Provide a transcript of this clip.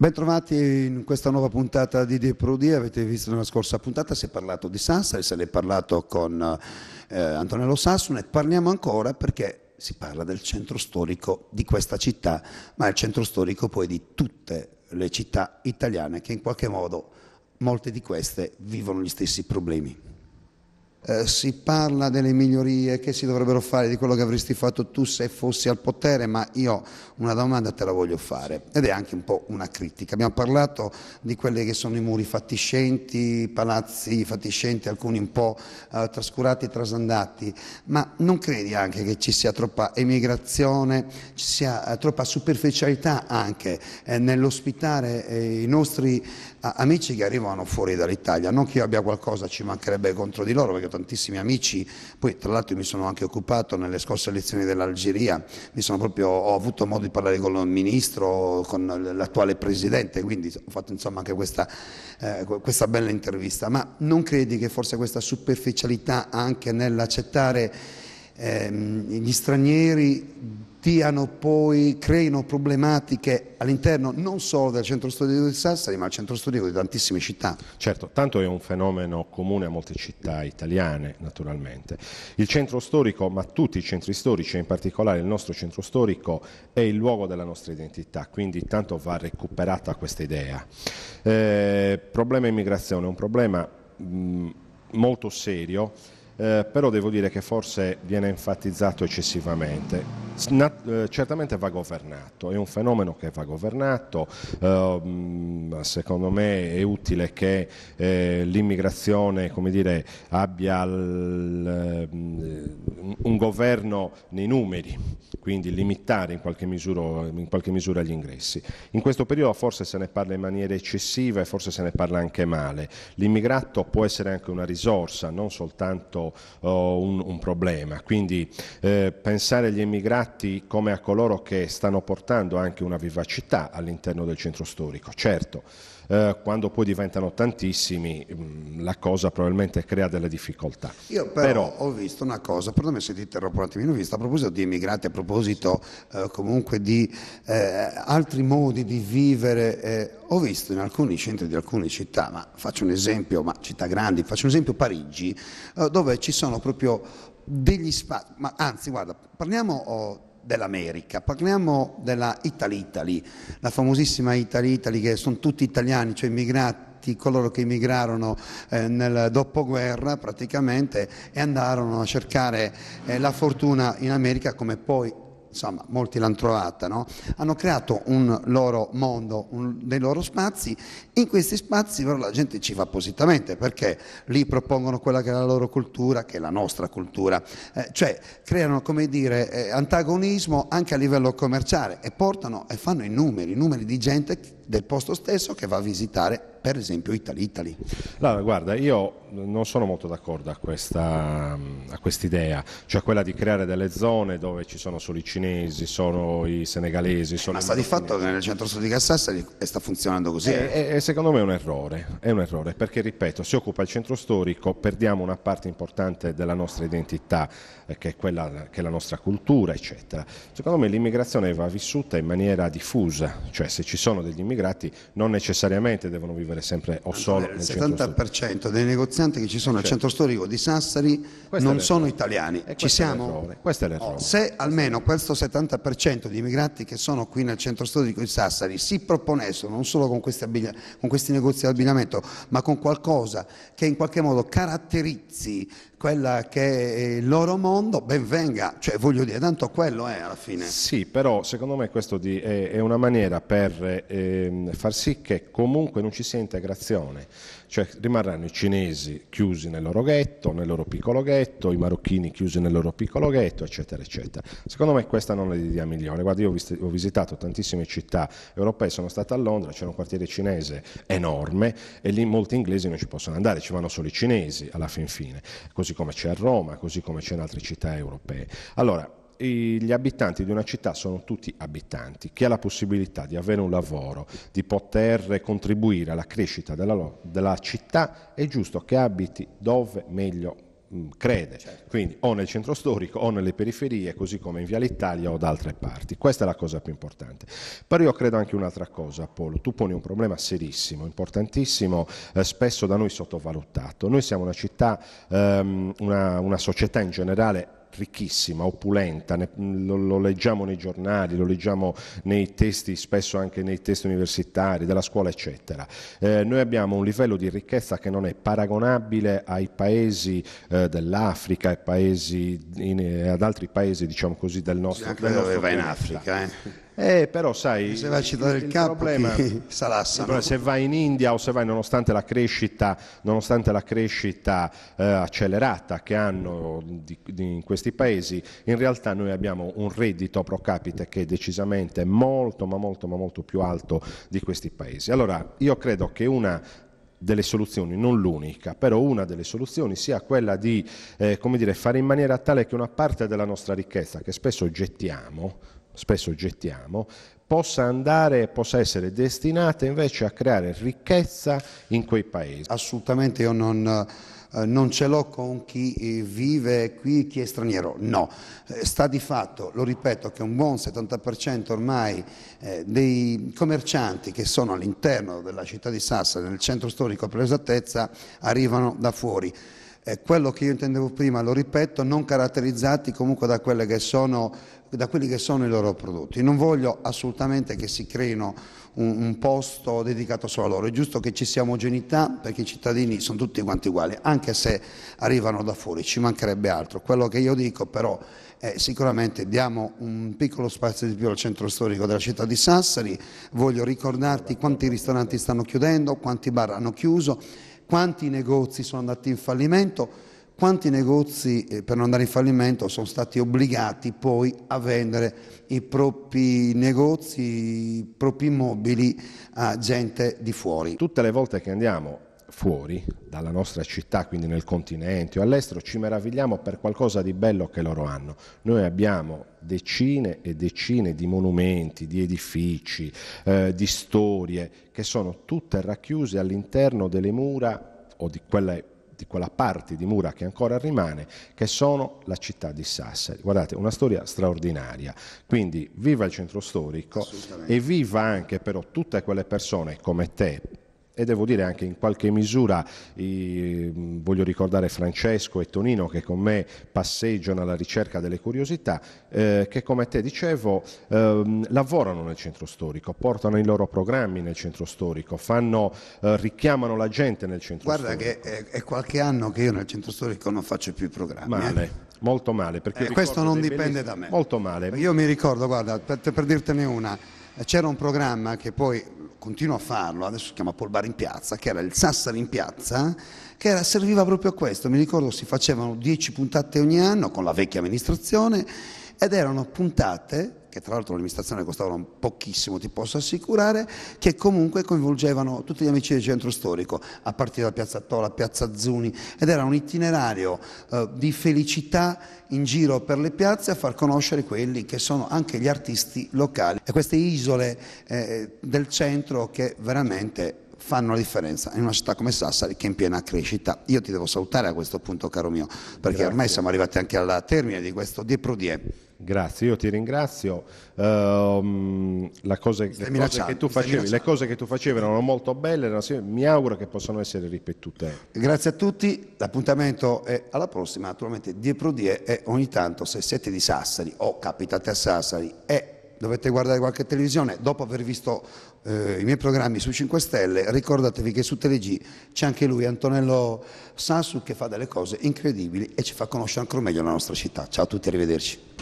Bentrovati in questa nuova puntata di Deprodi. Avete visto nella scorsa puntata si è parlato di Sassari, se ne è parlato con Antonello Sassone, e parliamo ancora perché si parla del centro storico di questa città, ma il centro storico poi di tutte le città italiane che in qualche modo, molte di queste, vivono gli stessi problemi. Si parla delle migliorie che si dovrebbero fare, di quello che avresti fatto tu se fossi al potere, ma io una domanda te la voglio fare ed è anche un po' una critica. Abbiamo parlato di quelli che sono i muri fatiscenti, palazzi fatiscenti, alcuni un po' trascurati e trasandati, ma non credi anche che ci sia troppa emigrazione, ci sia troppa superficialità anche nell'ospitare i nostri amici che arrivano fuori dall'Italia? Non che io abbia qualcosa, ci mancherebbe contro di loro, perché ho tantissimi amici, poi tra l'altro mi sono anche occupato nelle scorse elezioni dell'Algeria, ho avuto modo di parlare con il ministro, con l'attuale presidente, quindi ho fatto insomma anche questa bella intervista. Ma non credi che forse questa superficialità anche nell'accettare gli stranieri creino problematiche all'interno non solo del centro storico di Sassari, ma al centro storico di tantissime città? Certo, tanto è un fenomeno comune a molte città italiane, naturalmente. Il centro storico, ma tutti i centri storici, in particolare il nostro centro storico, è il luogo della nostra identità, quindi tanto va recuperata questa idea. Problema immigrazione è un problema molto serio, però devo dire che forse viene enfatizzato eccessivamente. Certamente va governato, è un fenomeno che va governato, secondo me è utile che l'immigrazione, come dire, abbia un governo nei numeri, quindi limitare in qualche misura gli ingressi. In questo periodo forse se ne parla in maniera eccessiva e forse se ne parla anche male. L'immigrato può essere anche una risorsa, non soltanto un problema, quindi pensare agli immigrati come a coloro che stanno portando anche una vivacità all'interno del centro storico. Certo, quando poi diventano tantissimi la cosa probabilmente crea delle difficoltà. Io però ho visto una cosa, perdonami se ti interrompo un attimino, ho visto a proposito di immigrati, a proposito comunque di altri modi di vivere, ho visto in alcuni centri di alcune città, ma faccio un esempio, ma città grandi, faccio un esempio Parigi, dove ci sono proprio degli spazi, ma anzi guarda, parliamo dell'America, parliamo della Italy, la famosissima Italy che sono tutti italiani, cioè immigrati, coloro che immigrarono nel dopoguerra praticamente e andarono a cercare la fortuna in America, come poi insomma molti l'hanno trovata, no? Hanno creato un loro mondo, dei loro spazi. In questi spazi però la gente ci va appositamente perché lì propongono quella che è la loro cultura, che è la nostra cultura, cioè creano, come dire, antagonismo anche a livello commerciale e portano e fanno i numeri di gente del posto stesso che va a visitare per esempio Italy. Allora, guarda, io non sono molto d'accordo a quest'idea, cioè quella di creare delle zone dove ci sono solo i cinesi, sono i senegalesi. Ma sta di fatto che nel centro storico di Sassari sta funzionando così. E secondo me è un errore, perché ripeto, si occupa il centro storico, perdiamo una parte importante della nostra identità, che è quella che è la nostra cultura, eccetera. Secondo me l'immigrazione va vissuta in maniera diffusa, cioè se ci sono degli immigrati non necessariamente devono vivere sempre o solo nel centro storico. Il 70% dei negozianti che ci sono al centro storico di Sassari non sono italiani. Ci siamo? Questo è l'errore. Se almeno questo 70% di immigrati che sono qui nel centro storico di Sassari si proponessero non solo con questi negozi di abbigliamento, ma con qualcosa che in qualche modo caratterizzi quella che è il loro mondo, ben venga, cioè voglio dire, tanto quello è alla fine. Sì, però secondo me questo è una maniera per far sì che comunque non ci sia integrazione, cioè rimarranno i cinesi chiusi nel loro ghetto, nel loro piccolo ghetto, i marocchini chiusi nel loro piccolo ghetto, eccetera, eccetera. Secondo me questa non è l'idea migliore. Guarda, io ho visitato tantissime città europee, sono stato a Londra, c'è un quartiere cinese enorme e lì molti inglesi non ci possono andare, ci vanno solo i cinesi alla fin fine, così come c'è a Roma, così come c'è in altre città europee. Allora, gli abitanti di una città sono tutti abitanti. Chi ha la possibilità di avere un lavoro, di poter contribuire alla crescita della città, è giusto che abiti dove meglio crede, quindi o nel centro storico o nelle periferie, così come in Viale Italia o da altre parti. Questa è la cosa più importante. Però io credo anche un'altra cosa, Paolo, tu poni un problema serissimo, importantissimo, spesso da noi sottovalutato. Noi siamo una città, una società in generale ricchissima, opulenta, lo leggiamo nei giornali, lo leggiamo nei testi, spesso anche nei testi universitari, della scuola, eccetera. Noi abbiamo un livello di ricchezza che non è paragonabile ai paesi dell'Africa, ad altri paesi, diciamo così, del nostro pianeta. Anche dove va in Africa, però sai, se vai a citare il capo, problema, se vai in India o se vai nonostante la crescita accelerata che hanno in questi paesi, in realtà noi abbiamo un reddito pro capite che è decisamente molto più alto di questi paesi. Allora io credo che una delle soluzioni, non l'unica, però una delle soluzioni sia quella di fare in maniera tale che una parte della nostra ricchezza, che spesso gettiamo, possa essere destinata invece a creare ricchezza in quei paesi. Assolutamente, io non ce l'ho con chi vive qui, chi è straniero, no. Sta di fatto, lo ripeto, che un buon 70% ormai dei commercianti che sono all'interno della città di Sassari, nel centro storico per l'esattezza, arrivano da fuori. Quello che io intendevo prima, lo ripeto, non caratterizzati comunque da quelli che sono i loro prodotti. Non voglio assolutamente che si creino un posto dedicato solo a loro, è giusto che ci sia omogeneità perché i cittadini sono tutti quanti uguali, anche se arrivano da fuori, ci mancherebbe altro. Quello che io dico però è sicuramente diamo un piccolo spazio di più al centro storico della città di Sassari. Voglio ricordarti quanti ristoranti stanno chiudendo, quanti bar hanno chiuso, quanti negozi sono andati in fallimento, quanti negozi per non andare in fallimento sono stati obbligati poi a vendere i propri negozi, i propri immobili a gente di fuori. Tutte le volte che andiamo fuori dalla nostra città, quindi nel continente o all'estero, ci meravigliamo per qualcosa di bello che loro hanno. Noi abbiamo decine e decine di monumenti, di edifici, di storie che sono tutte racchiuse all'interno delle mura o di quella parte di mura che ancora rimane, che sono la città di Sassari. Guardate, una storia straordinaria. Quindi viva il centro storico e viva anche però tutte quelle persone come te, e devo dire anche in qualche misura voglio ricordare Francesco e Tonino che con me passeggiano alla ricerca delle curiosità, che come te dicevo lavorano nel centro storico, portano i loro programmi nel centro storico, richiamano la gente nel centro storico. Guarda che è qualche anno che io nel centro storico non faccio più i programmi. Male, molto male. Perché questo non dipende da me. Molto male. Io mi ricordo, guarda, per dirtene una, c'era un programma che poi continuo a farlo, adesso si chiama Polbar in Piazza, che era il Sassari in Piazza, che serviva proprio a questo. Mi ricordo si facevano 10 puntate ogni anno con la vecchia amministrazione ed erano puntate che tra l'altro l'amministrazione costavano pochissimo, ti posso assicurare, che comunque coinvolgevano tutti gli amici del centro storico, a partire da Piazza Tola, Piazza Zuni, ed era un itinerario di felicità in giro per le piazze a far conoscere quelli che sono anche gli artisti locali e queste isole del centro che veramente fanno la differenza in una città come Sassari che è in piena crescita. Io ti devo salutare a questo punto, caro mio, perché Grazie. Ormai siamo arrivati anche al termine di questo Die Pro Die. Grazie, io ti ringrazio. Le cose che tu facevi erano molto belle, mi auguro che possano essere ripetute. Grazie a tutti, l'appuntamento è alla prossima, naturalmente Die Pro Die, e ogni tanto se siete di Sassari o capitate a Sassari e dovete guardare qualche televisione, dopo aver visto i miei programmi su 5 Stelle, ricordatevi che su TeleG c'è anche lui, Antonello Sassu, che fa delle cose incredibili e ci fa conoscere ancora meglio la nostra città. Ciao a tutti, arrivederci.